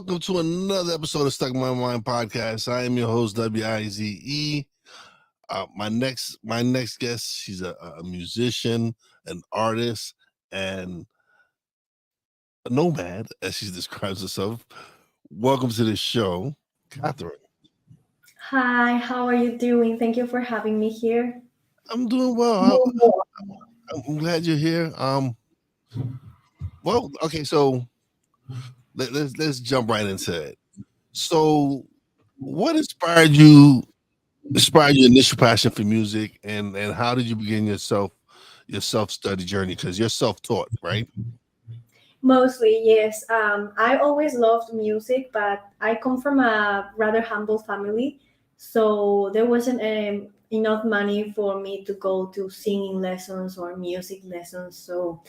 welcome to another episode of Stuck in My Mind podcast. I am your host, Wize. My next guest, she's a musician, an artist, and a nomad, as she describes herself. Welcome to the show, Catherine. Hi, how are you doing? Thank you for having me here. I'm doing well. I'm glad you're here. Well, okay, so let's jump right into it. So, what inspired your initial passion for music, and how did you begin your self study journey? Because you're self taught, right? Mostly, yes. I always loved music, but I come from a rather humble family, so there wasn't enough money for me to go to singing lessons or music lessons. So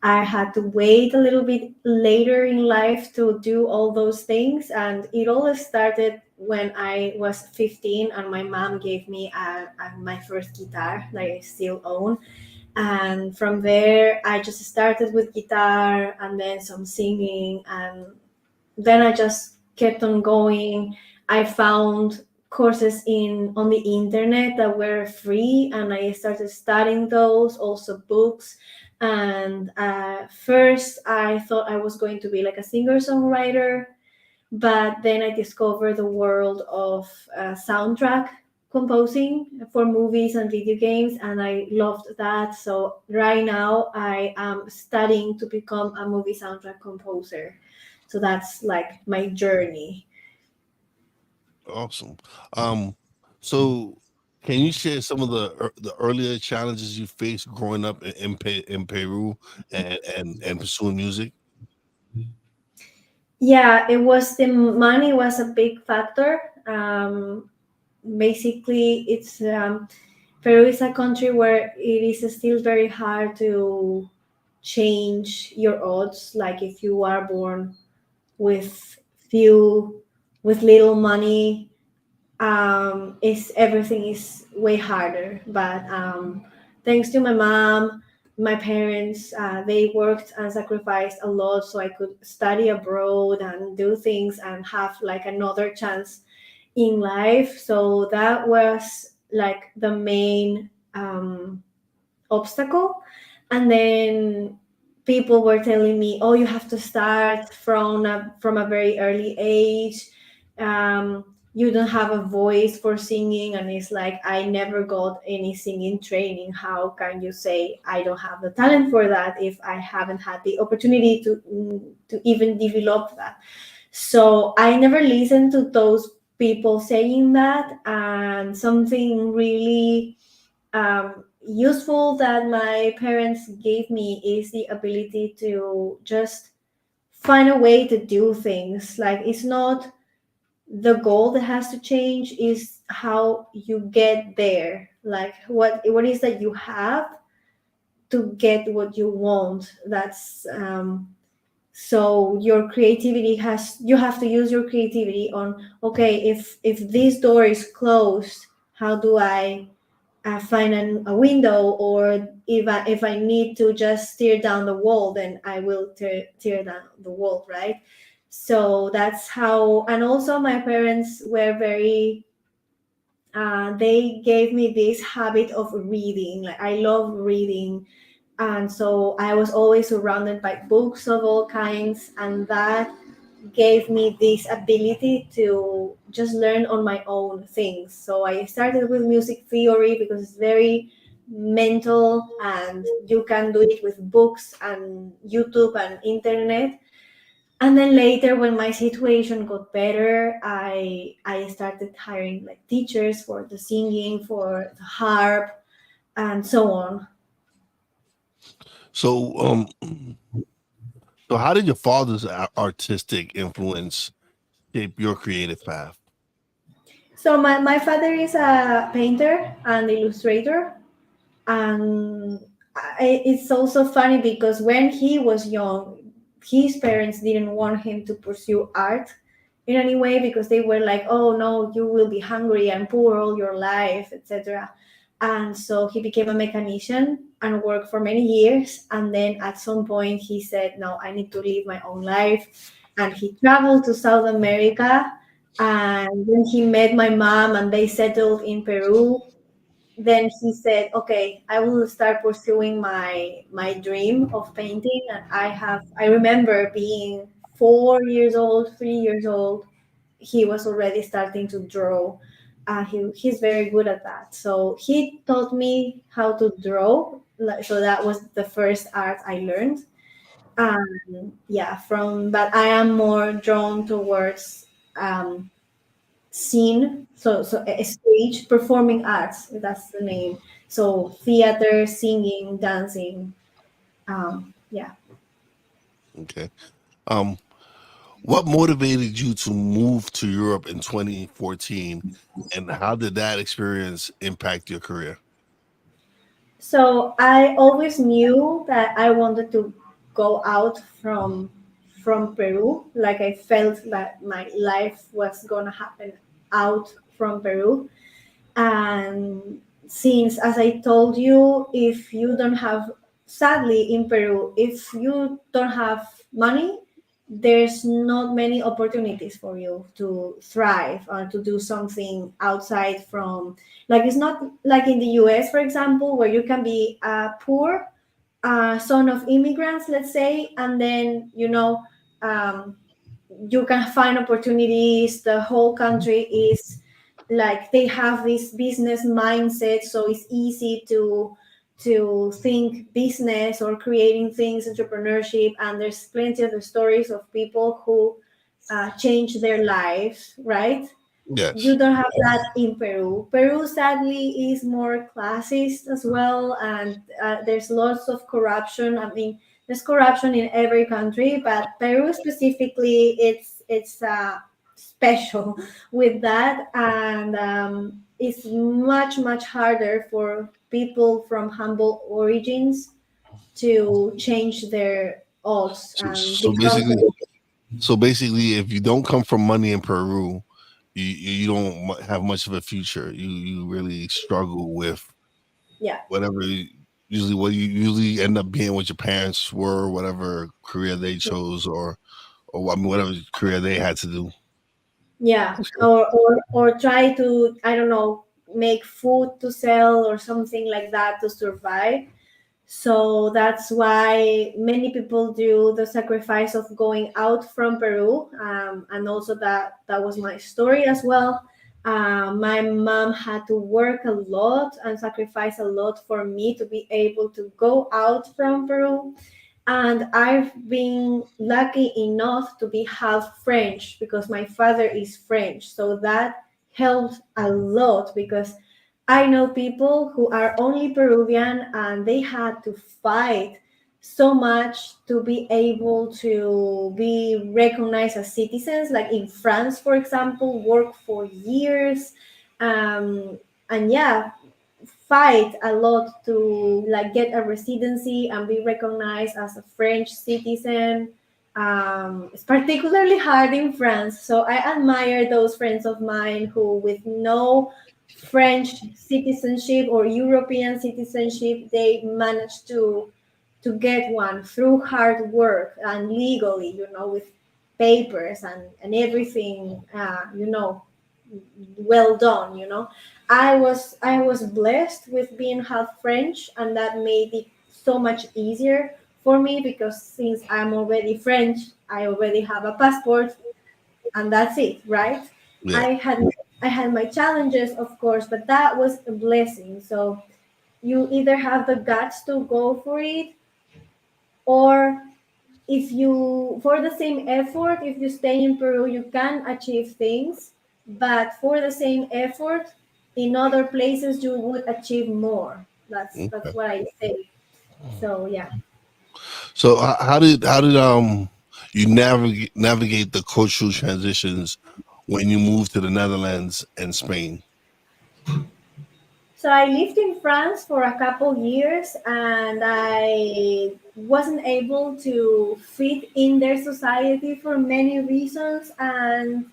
I had to wait a little bit later in life to do all those things. And it all started when I was 15 and my mom gave me my first guitar that I still own. And from there, I just started with guitar and then some singing. And then I just kept on going. I found courses in on the internet that were free, and I started studying those, also books. And first I thought I was going to be like a singer songwriter, but then I discovered the world of soundtrack composing for movies and video games, and I loved that. So right now I am studying to become a movie soundtrack composer. So that's like my journey. Awesome. Um, so can you share some of the earlier challenges you faced growing up in Peru and pursuing music? Yeah, it was the money was a big factor. Basically, it's Peru is a country where it is still very hard to change your odds. Like if you are born with few, with little money, is everything is way harder. But thanks to my mom, my parents, they worked and sacrificed a lot so I could study abroad and do things and have like another chance in life. So that was like the main obstacle. And then people were telling me, "Oh, you have to start from a very early age. You don't have a voice for singing." And it's like I never got any singing training. How can you say I don't have the talent for that if I haven't had the opportunity to even develop that? So I never listened to those people saying that. And something really useful that my parents gave me is the ability to just find a way to do things. Like it's not the goal that has to change, is how you get there. Like what is that you have to get what you want. That's so your creativity has you have to use your creativity on, okay, if this door is closed, how do I find a window? Or if I need to just tear down the wall, then I will tear down the wall, right? So that's how. And also my parents were very they gave me this habit of reading. Like I love reading, and so I was always surrounded by books of all kinds, and that gave me this ability to just learn on my own things. So I started with music theory because it's very mental and you can do it with books and YouTube and internet. And then later when my situation got better, I started hiring like teachers for the singing, for the harp, and so on. So so how did your father's artistic influence shape your creative path? So my father is a painter and illustrator. And it's also funny because when he was young, his parents didn't want him to pursue art in any way, because they were like, "Oh no, you will be hungry and poor all your life, etc." And so he became a mechanician and worked for many years. And then at some point he said, "No, I need to live my own life." and he traveled to South America. And then he met my mom, and they settled in Peru. Then he said, "Okay, I will start pursuing my dream of painting." And I remember being 4 years old, 3 years old. He was already starting to draw. He's very good at that. So he taught me how to draw. So that was the first art I learned. Yeah, from but I am more drawn towards scene, so a stage performing arts. That's the name. So theater, singing, dancing. Yeah. Okay. Um, what motivated you to move to Europe in 2014, and how did that experience impact your career? So I always knew that I wanted to go out from Peru. Like I felt that my life was gonna happen out from Peru. And since, as I told you, if you don't have, sadly in Peru, if you don't have money, there's not many opportunities for you to thrive or to do something outside from, like, it's not like in the US, for example, where you can be poor, son of immigrants, let's say, and then, um, you can find opportunities. The whole country is like they have this business mindset, so it's easy to think business or creating things, entrepreneurship. And there's plenty of the stories of people who change their lives, right? Yes. You don't have that in Peru. Peru, sadly, is more classist as well, and there's lots of corruption. I mean, there's corruption in every country, but Peru specifically, it's special with that, and it's much harder for people from humble origins to change their odds So, and so become. basically, so basically, if you don't come from money in Peru, you don't have much of a future. You really struggle with Yeah. whatever. Usually, what you usually end up being what your parents were, whatever career they chose, or I mean, whatever career they had to do. Yeah, or try to, I don't know, make food to sell or something like that to survive. So that's why many people do the sacrifice of going out from Peru, and also that was my story as well. My mom had to work a lot and sacrifice a lot for me to be able to go out from Peru. And I've been lucky enough to be half French because my father is French. So that helped a lot because I know people who are only Peruvian and they had to fight so much to be able to be recognized as citizens. Like in France, for example, work for years. And yeah, fight a lot to like get a residency and be recognized as a French citizen. It's particularly hard in France. So I admire those friends of mine who, with no French citizenship or European citizenship, they managed to get one through hard work and legally, with papers and everything, well done. I was blessed with being half French, and that made it so much easier for me because since I'm already French, I already have a passport, and that's it, right? Yeah. I had my challenges, of course, but that was a blessing. So you either have the guts to go for it, or if you, for the same effort, if you stay in Peru, you can achieve things, but for the same effort, in other places you would achieve more. That's Okay. what I say. So yeah. So how did you navigate the cultural transitions when you moved to the Netherlands and Spain? So I lived in France for a couple years, and I wasn't able to fit in their society for many reasons. And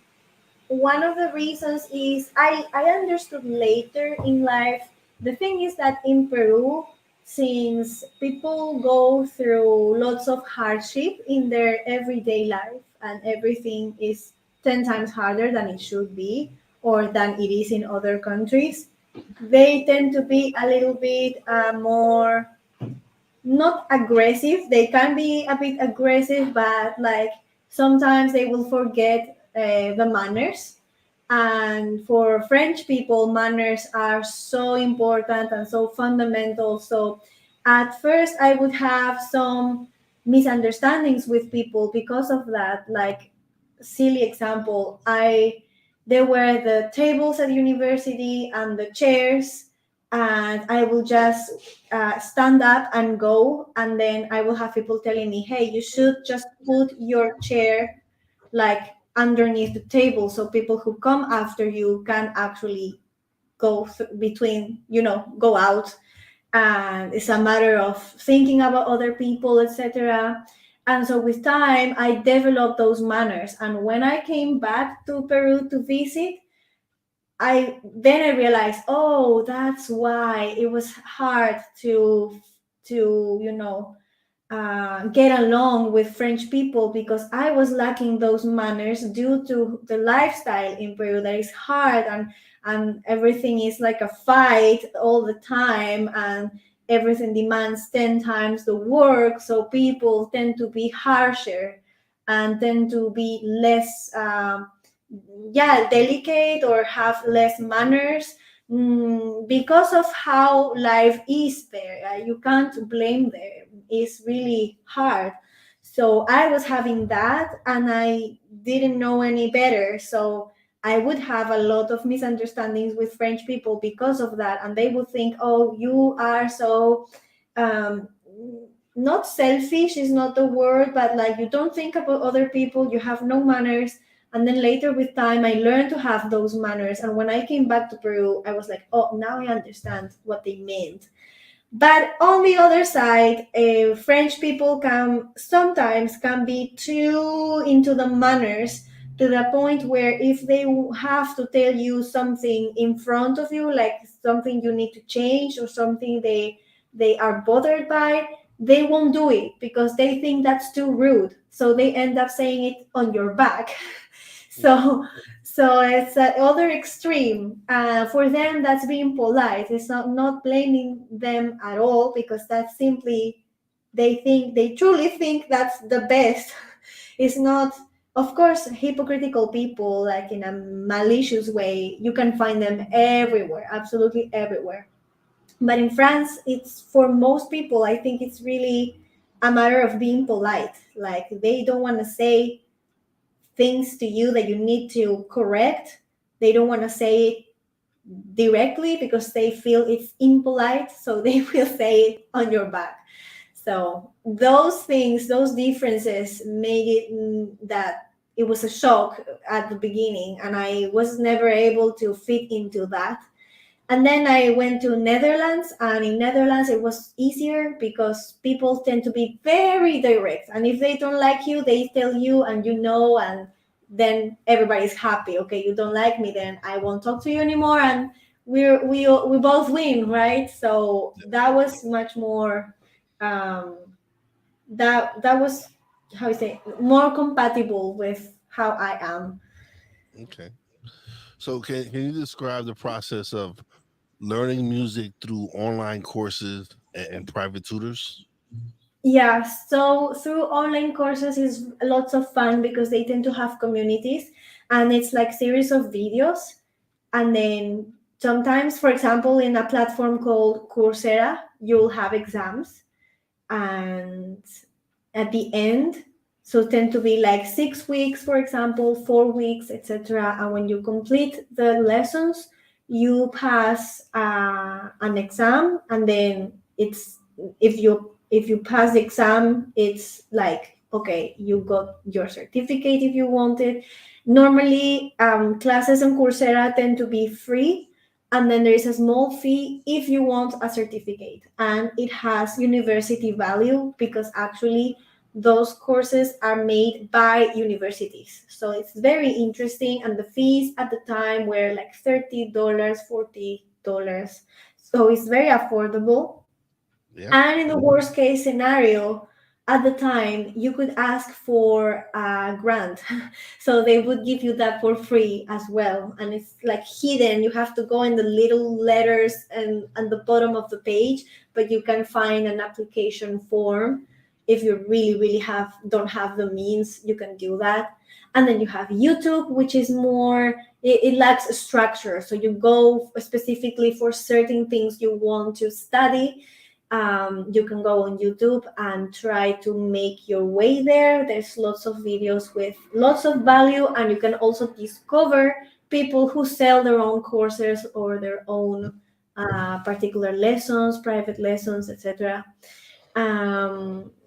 one of the reasons is I understood later in life. The thing is that in Peru, since people go through lots of hardship in their everyday life, and everything is 10 times harder than it should be or than it is in other countries, they tend to be a little bit more not aggressive. They can be a bit aggressive, but like sometimes they will forget the manners. And for French people, manners are so important and so fundamental. So at first, I would have some misunderstandings with people because of that. Like, silly example, I there were the tables at university and the chairs, and I will just stand up and go, and then I will have people telling me, "Hey, you should just put your chair like underneath the table, so people who come after you can actually between, go out." And it's a matter of thinking about other people, etc. And so with time, I developed those manners. And when I came back to Peru to visit, I realized, oh, that's why it was hard to get along with French people, because I was lacking those manners due to the lifestyle in Peru that is hard, and everything is like a fight all the time, and everything demands 10 times the work. So people tend to be harsher and tend to be less yeah, delicate or have less manners, because of how life is there. You can't blame them. It's really hard. So I was having that, and I didn't know any better. So I would have a lot of misunderstandings with French people because of that, and they would think, "Oh, you are so um, not selfish is not the word, but like you don't think about other people. You have no manners." And then later with time, I learned to have those manners. And when I came back to Peru, I was like, oh, now I understand what they meant. But on the other side, French people can be too into the manners, to the point where if they have to tell you something in front of you, like something you need to change or something they are bothered by, they won't do it because they think that's too rude. So they end up saying it on your back. so so it's the other extreme. For them, that's being polite. It's not blaming them at all, because that's simply they truly think that's the best. It's not, of course, hypocritical people, like in a malicious way. You can find them everywhere, absolutely everywhere. But in France, it's for most people, I think it's really a matter of being polite. Like they don't want to say things to you that you need to correct. They don't want to say it directly because they feel it's impolite, so they will say it on your back. So those things, those differences made it that it was a shock at the beginning, and I was never able to fit into that. And then I went to Netherlands, and in Netherlands it was easier because people tend to be very direct, and if they don't like you, they tell you, and and then everybody's happy. Okay, you don't like me, then I won't talk to you anymore, and we both win, right? So that was much more um, that was, how you say, more compatible with how I am. Okay. So can you describe the process of learning music through online courses and private tutors? Yeah, so through online courses is lots of fun because they tend to have communities, and it's like series of videos. And then sometimes, for example, in a platform called Coursera, you'll have exams, and at the end, so tend to be like 6 weeks, for example, 4 weeks, etc. And when you complete the lessons, you pass an exam, and then it's if you pass the exam, it's like, okay, you got your certificate if you want it. Normally, classes on Coursera tend to be free, and then there is a small fee if you want a certificate, and it has university value because actually those courses are made by universities. So it's very interesting, and the fees at the time were like $30, $40. So it's very affordable. Yeah. And in the worst case scenario, at the time you could ask for a grant. So they would give you that for free as well, and it's like hidden. You have to go in the little letters and at the bottom of the page, but you can find an application form. If you really have don't have the means, you can do that. And then you have YouTube, which is more, it lacks a structure, so you go specifically for certain things you want to study. You can go on YouTube and try to make your way there. There's lots of videos with lots of value, and you can also discover people who sell their own courses or their own particular lessons, private lessons, etc.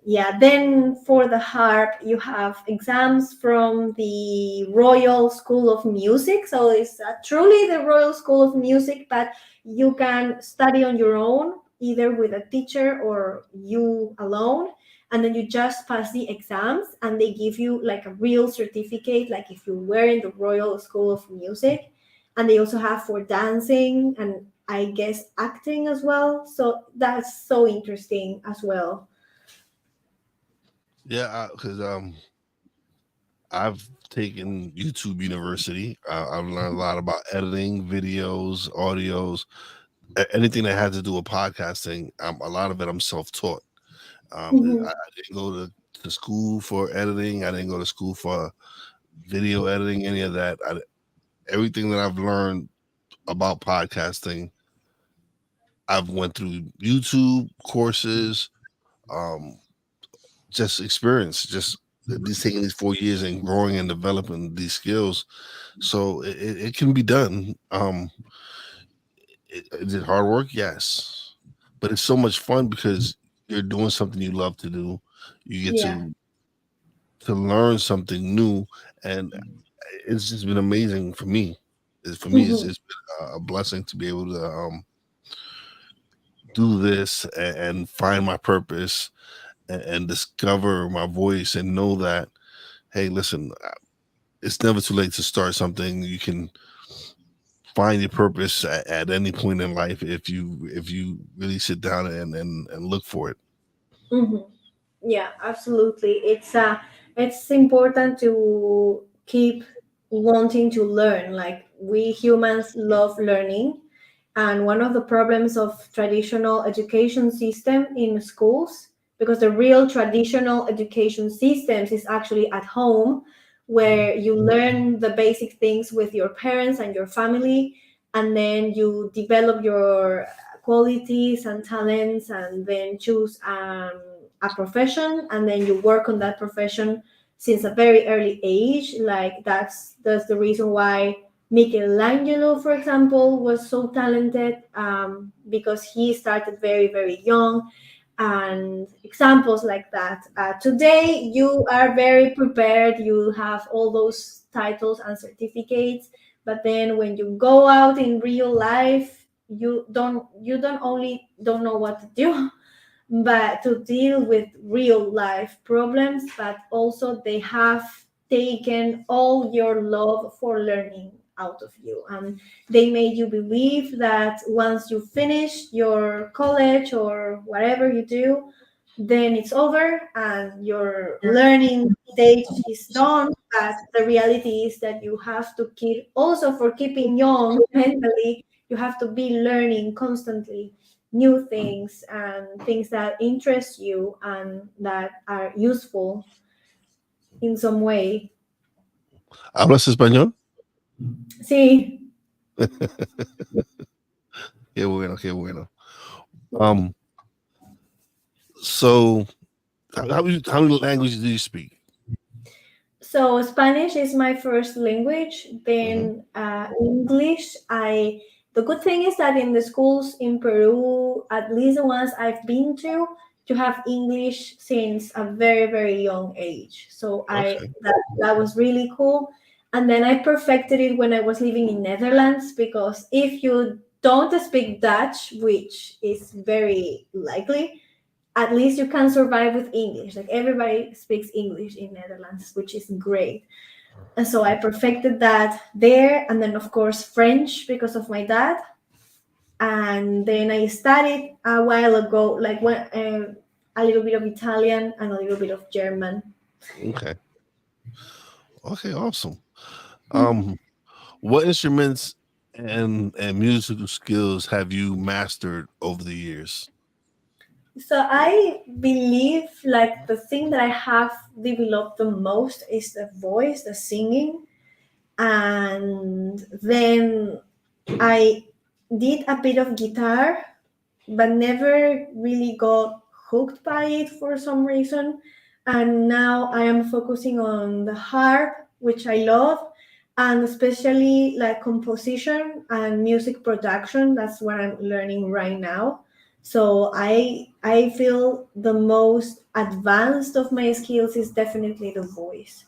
Yeah, then for the harp, you have exams from the Royal School of Music. So it's truly the Royal School of Music, but you can study on your own, either with a teacher or you alone. And then you just pass the exams, and they give you like a real certificate, like if you were in the Royal School of Music. And they also have for dancing and I guess acting as well. So that's so interesting as well. Yeah, because I've taken YouTube University. I've learned a lot about editing, videos, audios, anything that had to do with podcasting. A lot of it I'm self-taught. Mhm. I didn't go to school for editing. I didn't go to school for video editing, any of that. Everything that I've learned about podcasting, I've went through YouTube courses, um, just experience, just these taking these 4 years and growing and developing these skills. So it can be done. Is it hard work? Yes, but it's so much fun because you're doing something you love to do. You get Yeah. to learn something new, and it's just been amazing for me. For me, Mhm. it's been a blessing to be able to do this and find my purpose and discover my voice and know that, hey, listen, it's never too late to start something. You can find your purpose at any point in life if you really sit down and look for it. Mhm. Yeah, absolutely. It's important to keep wanting to learn. Like we humans love learning, and one of the problems of traditional education system in schools, because the real traditional education systems is actually at home, where you learn the basic things with your parents and your family, and then you develop your qualities and talents, and then choose a profession, and then you work on that profession since a very early age. Like that's the reason why Michelangelo, for example, was so talented, because he started very young. And examples like that. Today, you are very prepared. You have all those titles and certificates, but then when you go out in real life, you don't only don't know what to do, but to deal with real life problems, but also they have taken all your love for learning out of you, and they made you believe that once you finish your college or whatever you do, then it's over and your learning stage is done. But the reality is that you have to keep, also for keeping young mentally, you have to be learning constantly new things and things that interest you and that are useful in some way. ¿Hablas español? Sí. Qué bueno, qué bueno. Um, so how many languages do you speak? So Spanish is my first language. Hmm. Then English. The good thing is that in the schools in Peru, at least the ones I've been to, you have English since a very young age. So Okay. that was really cool. And then I perfected it when I was living in Netherlands, because if you don't speak Dutch, which is very likely, at least you can survive with English. Like everybody speaks English in Netherlands, which is great. And so I perfected that there. And then, of course, French because of my dad. And then I studied a while ago, like when a little bit of Italian, and a little bit of German. Okay. Okay. Awesome. Um, what instruments and musical skills have you mastered over the years? So I believe like the thing that I have developed the most is the voice, the singing, and then I did a bit of guitar, but never really got hooked by it for some reason. And now I am focusing on the harp, which I love, and especially like composition and music production. That's what I'm learning right now. So I feel the most advanced of my skills is definitely the voice.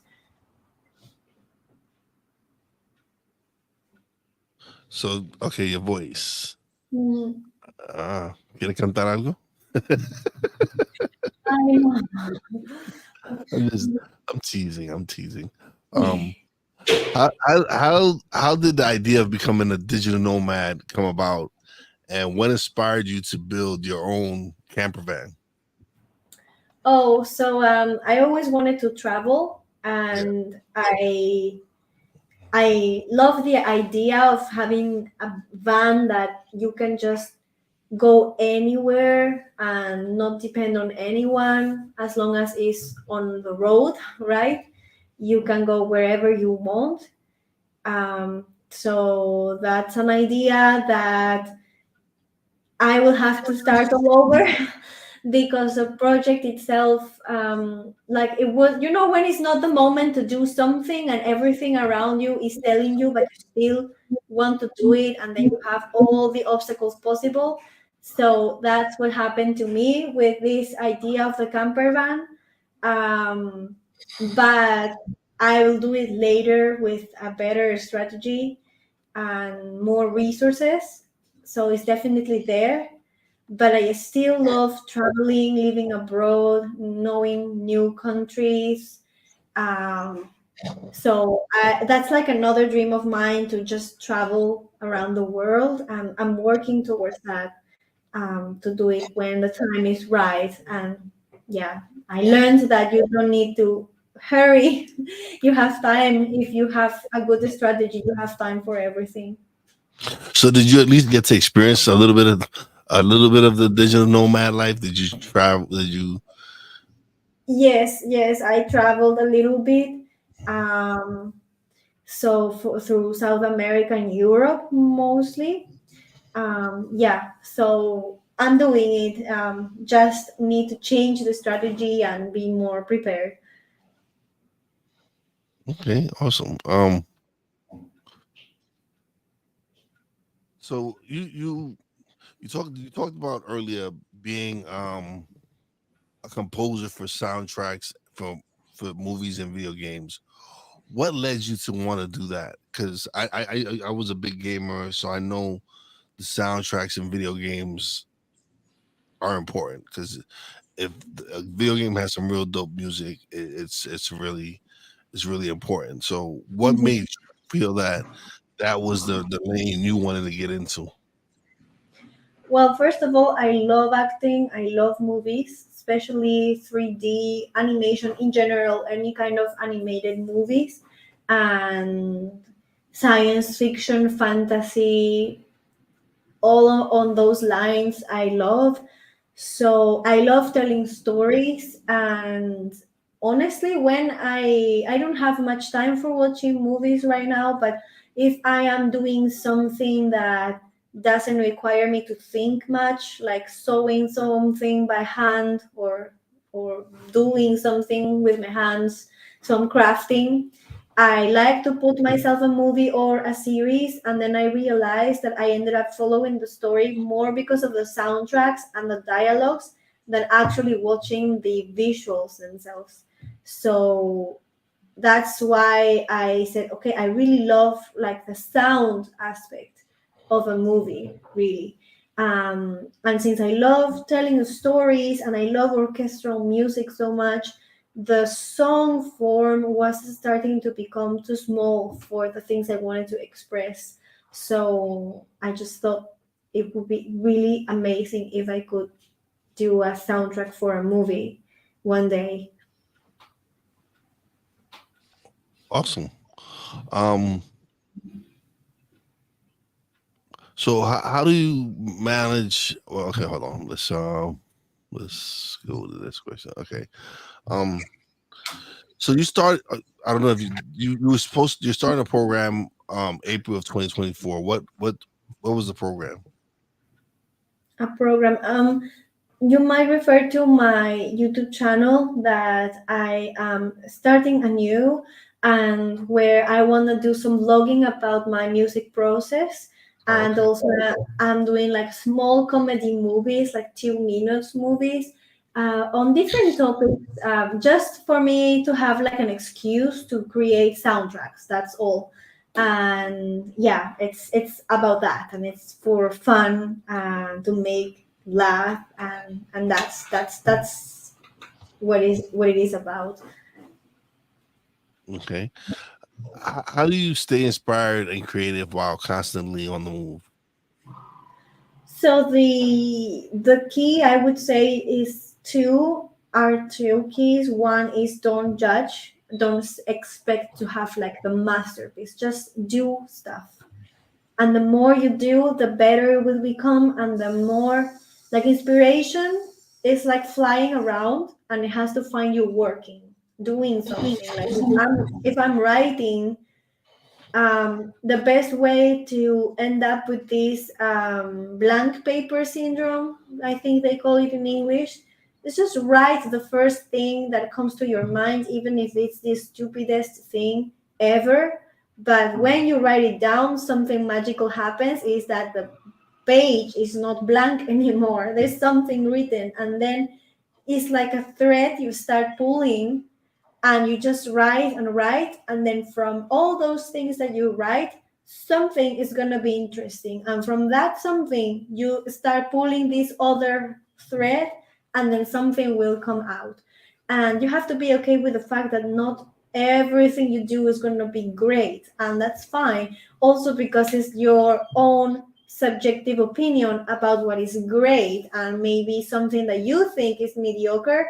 So, okay, your voice. Mm, ¿Quieres cantar algo? I know. I'm just, I'm teasing. I'm teasing. Um, how did the idea of becoming a digital nomad come about, and what inspired you to build your own camper van? Oh, so I always wanted to travel, Yeah. and I love the idea of having a van that you can just go anywhere and not depend on anyone as long as it's on the road, right? You can go wherever you want. So that's an idea that I will have to start all over because the project itself, like it was, when it's not the moment to do something and everything around you is telling you, but you still want to do it, and then you have all the obstacles possible. So that's what happened to me with this idea of the camper van. But I will do it later with a better strategy and more resources. So it's definitely there, but I still love traveling, living abroad, knowing new countries. Um, that's like another dream of mine to just travel around the world. I'm working towards that, to do it when the time is right. And yeah, I learned that you don't need to hurry. You have time. If you have a good strategy, you have time for everything. So, did you at least get to experience a little bit of the digital nomad life? Did you travel? Did you? Yes, yes, I traveled a little bit. Um, through South America and Europe mostly. Yeah, so I'm doing it. Just need to change the strategy and be more prepared. Okay, awesome. So you talked about earlier being a composer for soundtracks for movies and video games. What led you to want to do that? Because I was a big gamer, so I know the soundtracks in video games are important. Because if a video game has some real dope music, it's really important. So, what Mhm. made you feel that that was the lane you wanted to get into? Well, first of all, I love acting. I love movies, especially 3D animation in general, any kind of animated movies, and science fiction, fantasy, all on those lines I love. So I love telling stories, and honestly, when I don't have much time for watching movies right now, but if I am doing something that doesn't require me to think much, like sewing something by hand, or doing something with my hands, some crafting, I like to put myself a movie or a series, and then I realized that I ended up following the story more because of the soundtracks and the dialogues than actually watching the visuals themselves. So that's why I said, okay, I really love like the sound aspect of a movie, really. And since I love telling stories and I love orchestral music so much, the song form was starting to become too small for the things I wanted to express. So I just thought it would be really amazing if I could do a soundtrack for a movie one day. Awesome. Um, so how do you manage? Well, okay, hold on. Let's go to this question. Okay. Um, so you start. I don't know if you were supposed. You're starting a program. April of 2024. What was the program? A program. You might refer to my YouTube channel that I am starting anew, and where I want to do some vlogging about my music process. Oh, And okay. also, I'm doing like small comedy movies, like 2 minutes movies, on different topics, just for me to have like an excuse to create soundtracks. That's all. And yeah, it's about that, and it's for fun and to make laugh, and that's what it is about. Okay. How do you stay inspired and creative while constantly on the move? So the key I would say is two keys. One is don't judge, don't expect to have like the masterpiece, just do stuff. And the more you do, the better it will become, and the more, like, inspiration is like flying around, and it has to find you working, doing something. Like if I'm writing, the best way to end up with this blank paper syndrome, I think they call it in English, is just write the first thing that comes to your mind, even if it's the stupidest thing ever. But when you write it down, something magical happens, is that the page is not blank anymore. There's something written, and then it's like a thread you start pulling, and you just write and write, and then from all those things that you write, something is going to be interesting, and from that something you start pulling this other thread, and then something will come out. And you have to be okay with the fact that not everything you do is going to be great, and that's fine, also because it's your own subjective opinion about what is great, and maybe something that you think is mediocre,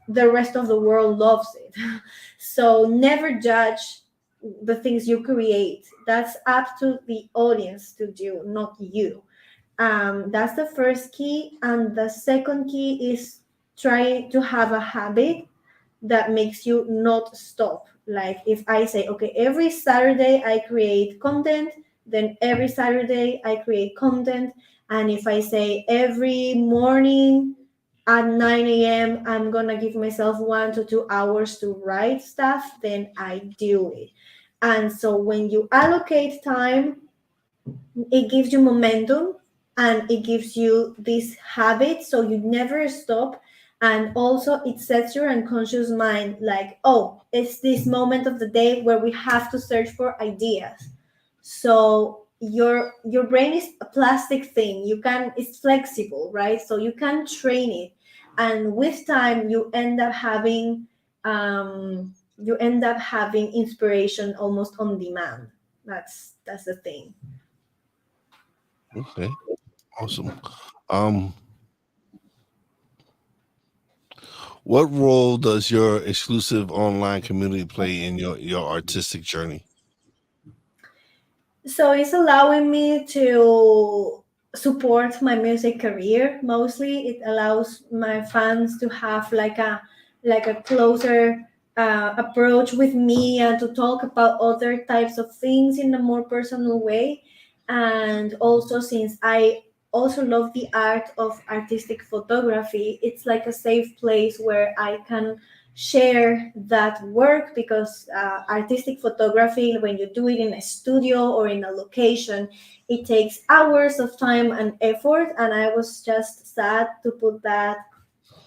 the rest of the world loves it. So never judge the things you create. That's up to the audience to do, not you. That's the first key. And the second key is try to have a habit that makes you not stop. Like if I say, okay, every Saturday I create content, then every Saturday I create content. And if I say every morning at 9 a.m., I'm gonna give myself 1 to 2 hours to write stuff, then I do it. And so when you allocate time, it gives you momentum, and it gives you this habit, so you never stop. And also it sets your unconscious mind like, oh, it's this moment of the day where we have to search for ideas. So your brain is a plastic thing, you can, it's flexible, right? So you can train it, and with time you end up having inspiration almost on demand. That's the thing. Okay. Awesome. Um, what role does your exclusive online community play in your artistic journey? So it's allowing me to support my music career. Mostly it allows my fans to have like a closer approach with me, and to talk about other types of things in a more personal way. And also, since I also love the art of artistic photography, it's like a safe place where I can share that work, because artistic photography, when you do it in a studio or in a location, it takes hours of time and effort, and I was just sad to put that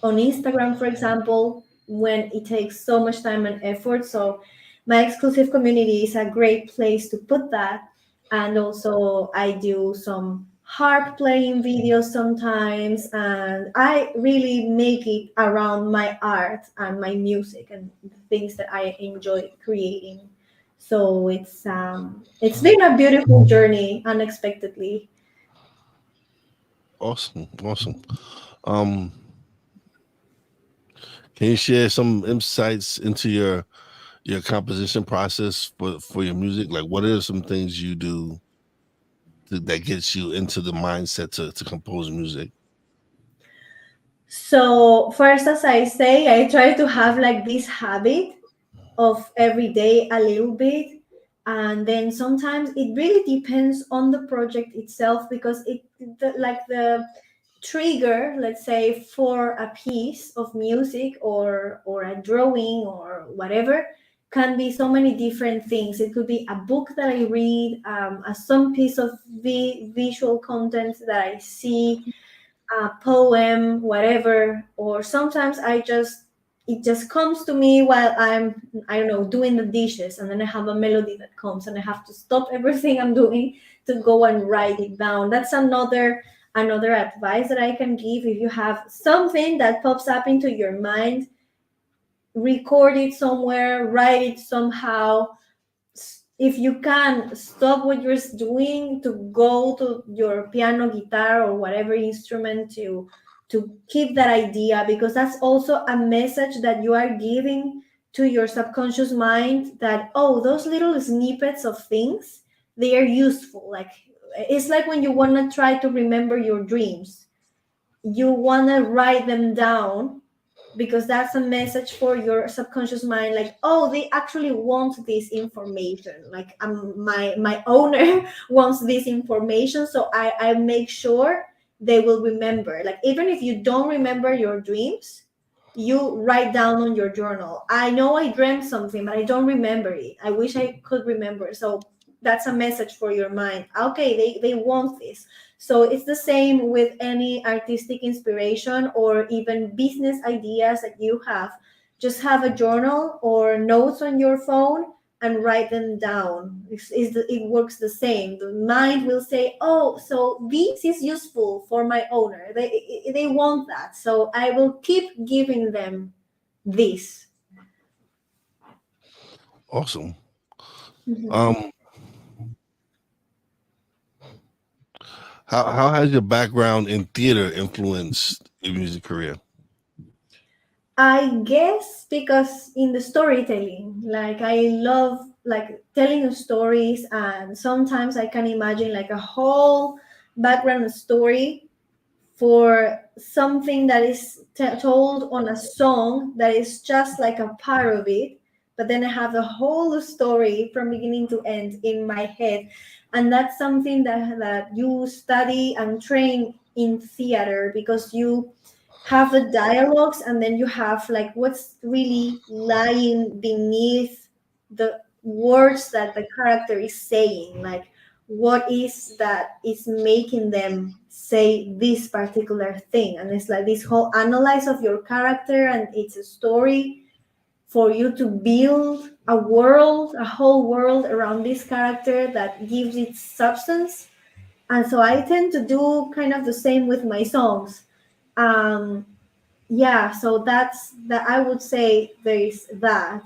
on Instagram, for example, when it takes so much time and effort. So my exclusive community is a great place to put that. And also I do some harp playing videos sometimes, and I really make it around my art and my music and the things that I enjoy creating. So it's been a beautiful journey unexpectedly. Awesome. Awesome. Um, Can you share some insights into your composition process for your music? Like, what are some things you do that gets you into the mindset to compose music? So first, as I say, I try to have like this habit of every day a little bit, and then sometimes it really depends on the project itself, because like the trigger, let's say, for a piece of music or a drawing or whatever, can be so many different things. It could be a book that I read, some piece of visual content that I see, a poem, whatever. Or sometimes it just comes to me while I don't know, doing the dishes, and then I have a melody that comes and I have to stop everything I'm doing to go and write it down. That's another advice that I can give. If you have something that pops up into your mind, record it somewhere, write it somehow. If you can, stop what you're doing to go to your piano, guitar, or whatever instrument to keep that idea, because that's also a message that you are giving to your subconscious mind, that, oh, those little snippets of things, they are useful. Like, it's like when you want to try to remember your dreams, you want to write them down, because that's a message for your subconscious mind, like, oh, they actually want this information. Like, my owner wants this information, so I make sure they will remember. Like, even if you don't remember your dreams, you write down on your journal, I know I dreamt something, but I don't remember it, I wish I could remember. So that's a message for your mind. Okay, they want this. So it's the same with any artistic inspiration or even business ideas that you have. Just have a journal or notes on your phone and write them down. It works the same. The mind will say, oh, so this is useful for my owner. They want that. So I will keep giving them this. Awesome. Mhm. Um, how has your background in theater influenced your music career? I guess because in the storytelling, like, I love like telling stories, and sometimes I can imagine like a whole background story for something that is told on a song that is just like a part of it, but then I have the whole story from beginning to end in my head. And that's something that you study and train in theater, because you have the dialogues, and then you have like what's really lying beneath the words that the character is saying. Like, what is that is making them say this particular thing. And it's like this whole analyze of your character, and it's a story for you to build a world, a whole world around this character that gives it substance. And so I tend to do kind of the same with my songs. um yeah, so that's that. I would say there is that.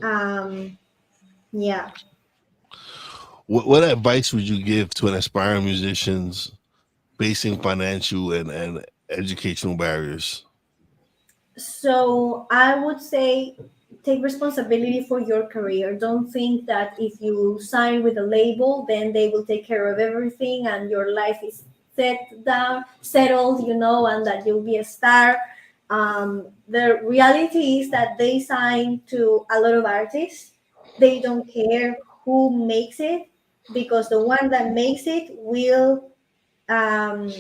um yeah. What advice would you give to an aspiring musicians facing financial and educational barriers? So I would say, take responsibility for your career. Don't think that if you sign with a label, then they will take care of everything and your life is settled, and that you'll be a star. The reality is that they sign to a lot of artists. They don't care who makes it, because the one that makes it will um,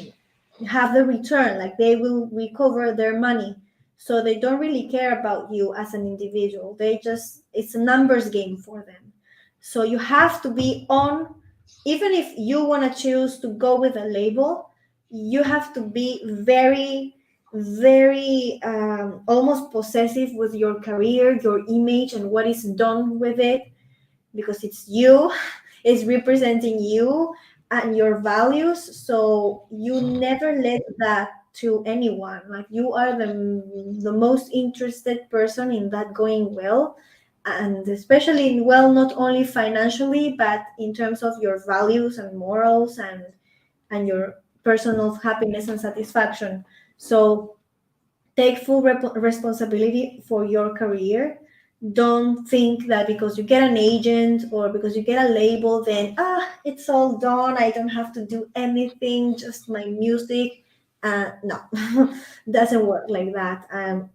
have the return, like they will recover their money. So they don't really care about you as an individual. It's a numbers game for them. So you have to be on. Even if you want to choose to go with a label, you have to be very, very almost possessive with your career, your image, and what is done with it, because it's you, it's representing you and your values. So you never let that to anyone. Like, you are the most interested person in that going well, and especially well, not only financially, but in terms of your values and morals, and your personal happiness and satisfaction. So take full responsibility for your career. Don't think that because you get an agent or because you get a label, then it's all done, I don't have to do anything, just my music. No, doesn't work like that.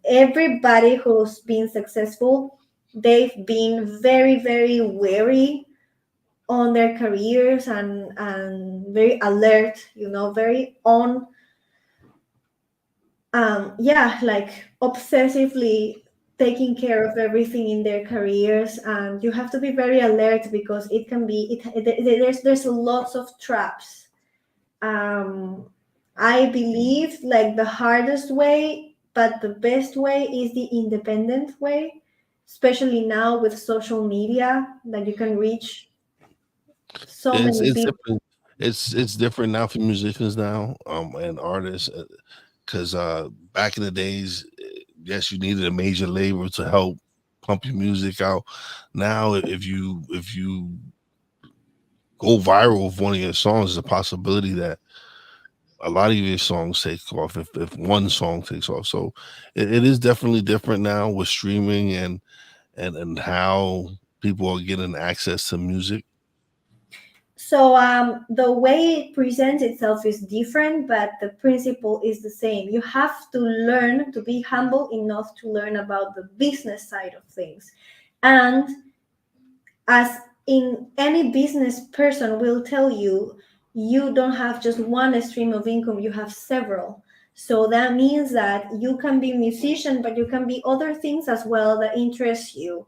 Everybody who's been successful, they've been very, very wary on their careers, and very alert, very on, yeah, like obsessively taking care of everything in their careers. And you have to be very alert because it can be there's lots of traps. I believe like the hardest way but the best way is the independent way, especially now with social media, that you can reach so many It's people. different. It's different now for musicians now, and artists, because back in the days, yes, you needed a major label to help pump your music out. Now, if you go viral with one of your songs, there's a possibility that a lot of your songs take off if one song takes off. So it is definitely different now with streaming and how people are getting access to music. So the way it presents itself is different, but the principle is the same. You have to learn to be humble enough to learn about the business side of things. And as in any business person will tell you, you don't have just one stream of income, you have several. So that means that you can be a musician, but you can be other things as well that interest you.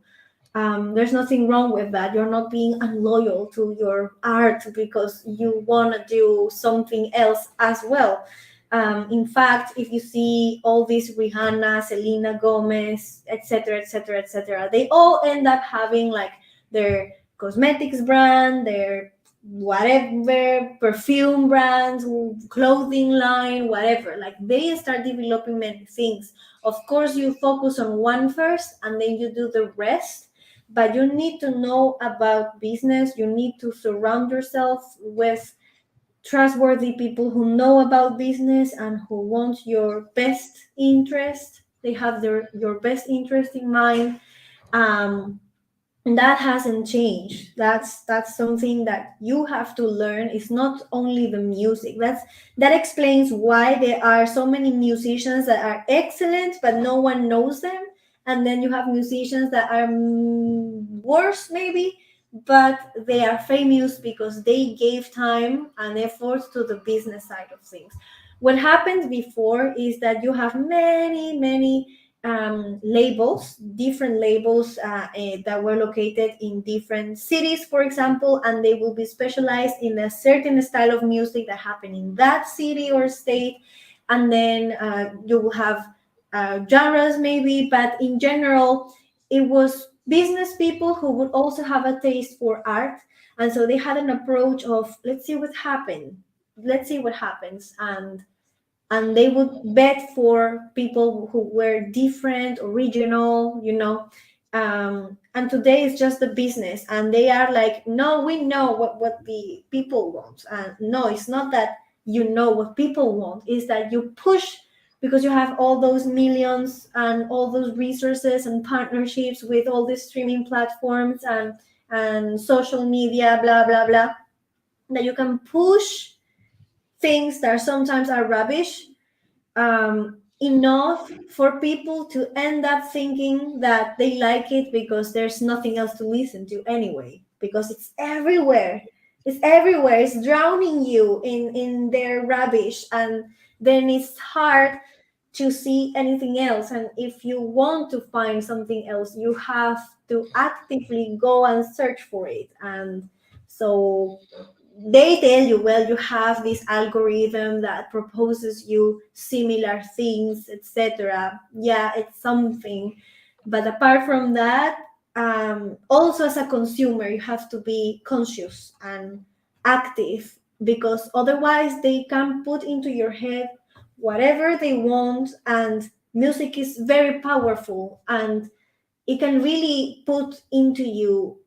There's nothing wrong with that. You're not being unloyal to your art because you want to do something else as well. In fact, if you see all these Rihanna, Selena Gomez, etc., etc., etc., they all end up having like their cosmetics brand, their whatever perfume brands, clothing line, whatever. Like they start developing many things. Of course, you focus on one first and then you do the rest, but you need to know about business. You need to surround yourself with trustworthy people who know about business and who want your best interest. They have your best interest in mind. um, and that hasn't changed. That's something that you have to learn. It's not only the music. That explains why there are so many musicians that are excellent but no one knows them, and then you have musicians that are worse maybe, but they are famous because they gave time and effort to the business side of things. What happened before is that you have many labels, different labels that were located in different cities, for example, and they will be specialized in a certain style of music that happened in that city or state. And then you will have genres maybe, but in general, it was business people who would also have a taste for art. And so they had an approach of let's see what happened, let's see what happens. And they would bet for people who were different, original, and today it's just the business, and they are like, no, we know what the people want. And no, it's not that you know what people want, is that you push because you have all those millions and all those resources and partnerships with all these streaming platforms and social media, blah blah blah, that you can push things that sometimes are rubbish, enough for people to end up thinking that they like it because there's nothing else to listen to anyway, because it's everywhere. It's everywhere. It's drowning you in their rubbish, and then it's hard to see anything else. And if you want to find something else, you have to actively go and search for it. And so they tell you, well, you have this algorithm that proposes you similar things, etc. Yeah, it's something, but apart from that, also as a consumer you have to be conscious and active, because otherwise they can put into your head whatever they want. And music is very powerful, and it can really put into you,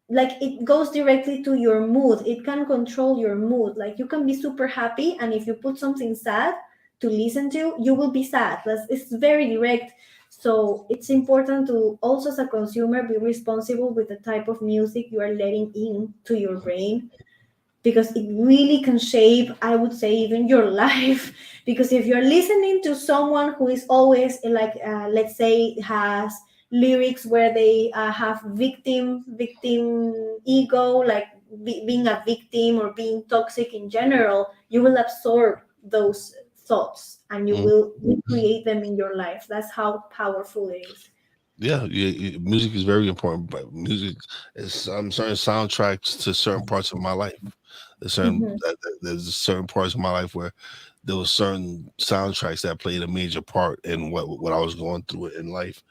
like it goes directly to your mood. It can control your mood. Like you can be super happy, and if you put something sad, to listen to, you will be sad. It's very direct. So it's important to also, as a consumer, be responsible with the type of music you are letting in to your brain, because it really can shape, I would say, even your life. Because if you're listening to someone who is always like, let's say, has lyrics where they have victim ego, like being a victim or being toxic in general, you will absorb those thoughts and you Mhm. will recreate them in your life. That's how powerful it is. Yeah, music is very important, but music is certain soundtracks to certain parts of my life. Mhm. There's certain parts of my life where there was certain soundtracks that played a major part in what I was going through in life.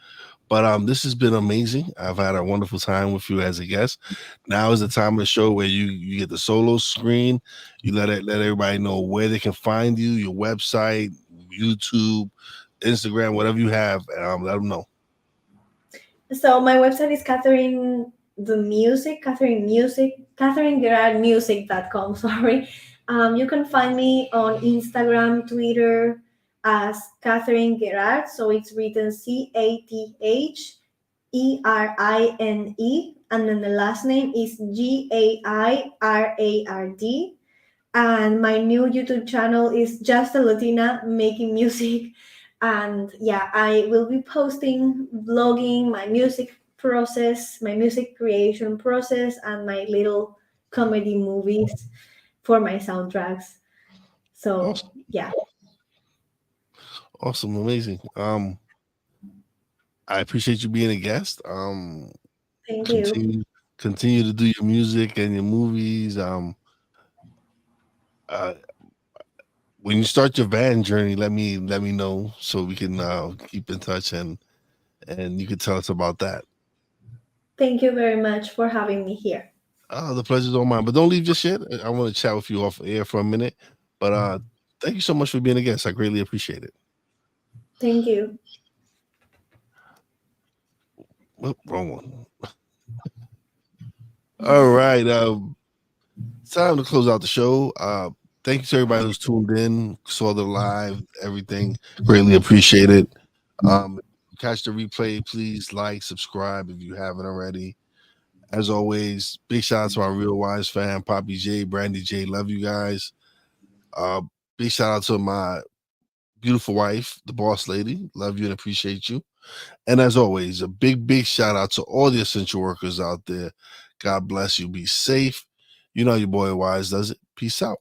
But this has been amazing. I've had a wonderful time with you as a guest. Now is the time of the show where you get the solo screen. You let everybody know where they can find you, your website, YouTube, Instagram, whatever you have. Let them know. So my website is Catherine Gairard music.com. Sorry. You can find me on Instagram, Twitter as Catherine Gairard. So it's written CATHERINE, and then the last name is GAIRARD. And my new YouTube channel is Just a Latina Making Music. And yeah, I will be posting, vlogging my music process, my music creation process, and my little comedy movies for my soundtracks. So Awesome, yeah, awesome, amazing. I appreciate you being a guest. thank you. Continue continue to do your music and your movies. Uh, when you start your van journey, let me know so we can keep in touch and you can tell us about that. Thank you very much for having me here. The pleasure's all mine. But don't leave just yet. I want to chat with you off air for a minute. But thank you so much for being a guest. I greatly appreciate it. Thank you. Well, wrong one. All right. It's time to close out the show. Thank you to everybody who's tuned in, saw the live, everything. Greatly appreciate it. Catch the replay. Please like, subscribe if you haven't already. As always, big shout out to our Real Wise fan, Poppy J, Brandy J. Love you guys. Uh, big shout out to my beautiful wife, the boss lady. Love you and appreciate you. And as always, a big shout out to all the essential workers out there. God bless you. Be safe. You know your boy Wise does it. Peace out.